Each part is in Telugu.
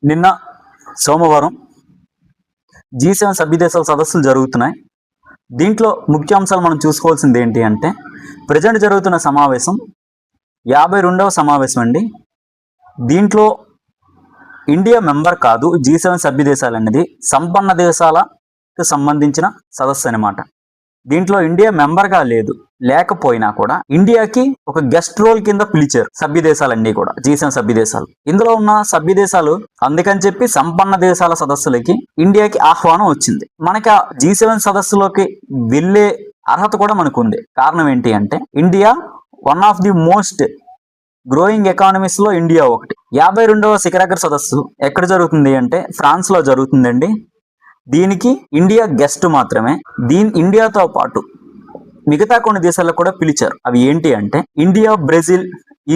నిన్న సోమవారం G7 సభ్య దేశాల సదస్సులు జరుగుతున్నాయి. దీంట్లో ముఖ్యాంశాలు మనం చూసుకోవాల్సింది ఏంటి అంటే, ప్రజెంట్ జరుగుతున్న సమావేశం 52వ సమావేశం అండి. దీంట్లో ఇండియా మెంబర్ కాదు. G7 సభ్య దేశాలు అనేది సంపన్న దేశాలకు సంబంధించిన సదస్సు అనమాట. దీంట్లో ఇండియా మెంబర్గా లేకపోయినా కూడా ఇండియాకి ఒక గెస్ట్ రోల్ కింద పిలిచారు సభ్య దేశాలన్నీ కూడా, G7 సభ్య దేశాలు. ఇందులో ఉన్న సభ్య దేశాలు అందుకని చెప్పి సంపన్న దేశాల సదస్సులకి ఇండియాకి ఆహ్వానం వచ్చింది. మనకి ఆ G7 సదస్సులోకి వెళ్ళే అర్హత కూడా మనకు ఉంది. కారణం ఏంటి అంటే, India one of the most growing economies లో ఇండియా ఒకటి. 52వ శిఖరాగ్ర సదస్సు ఎక్కడ జరుగుతుంది అంటే ఫ్రాన్స్ లో జరుగుతుందండి. దీనికి ఇండియా గెస్ట్ మాత్రమే. ఇండియాతో పాటు మిగతా కొన్ని దేశాలకు కూడా పిలిచారు. అవి ఏంటి అంటే India, Brazil,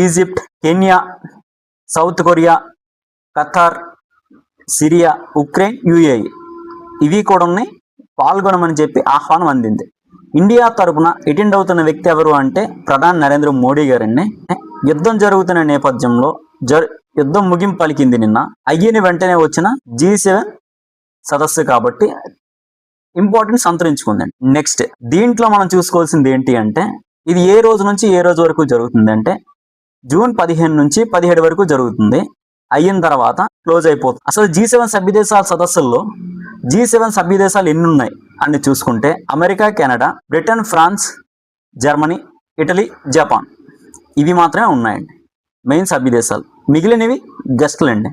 Egypt, Kenya, south Korea, Qatar, Syria, Ukraine, UAE ఇవి కూడా ఉన్నాయి. పాల్గొనమని చెప్పి ఆహ్వానం అందింది. ఇండియా తరపున అటెండ్ అవుతున్న వ్యక్తి ఎవరు అంటే ప్రధాని నరేంద్ర మోడీ గారండి. యుద్ధం జరుగుతున్న నేపథ్యంలో యుద్ధం ముగింపు పలికింది నిన్న. అయ్యిన వెంటనే వచ్చిన G7 సదస్సు కాబట్టి ఇంపార్టెన్స్ సంతరించుకుందండి. నెక్స్ట్ దీంట్లో మనం చూసుకోవాల్సింది ఏంటి అంటే, ఇది ఏ రోజు నుంచి ఏ రోజు వరకు జరుగుతుంది అంటే జూన్ 15 నుంచి 17 వరకు జరుగుతుంది. అయిన తర్వాత క్లోజ్ అయిపోతుంది. అసలు G7 సభ్య దేశాల సదస్సుల్లో G7 సభ్య దేశాలు ఎన్ని ఉన్నాయి అని చూసుకుంటే America, Canada, Britain, France, Germany, Italy, Japan ఇవి మాత్రమే ఉన్నాయండి మెయిన్ సభ్య దేశాలు. మిగిలినవి గెస్టులండి.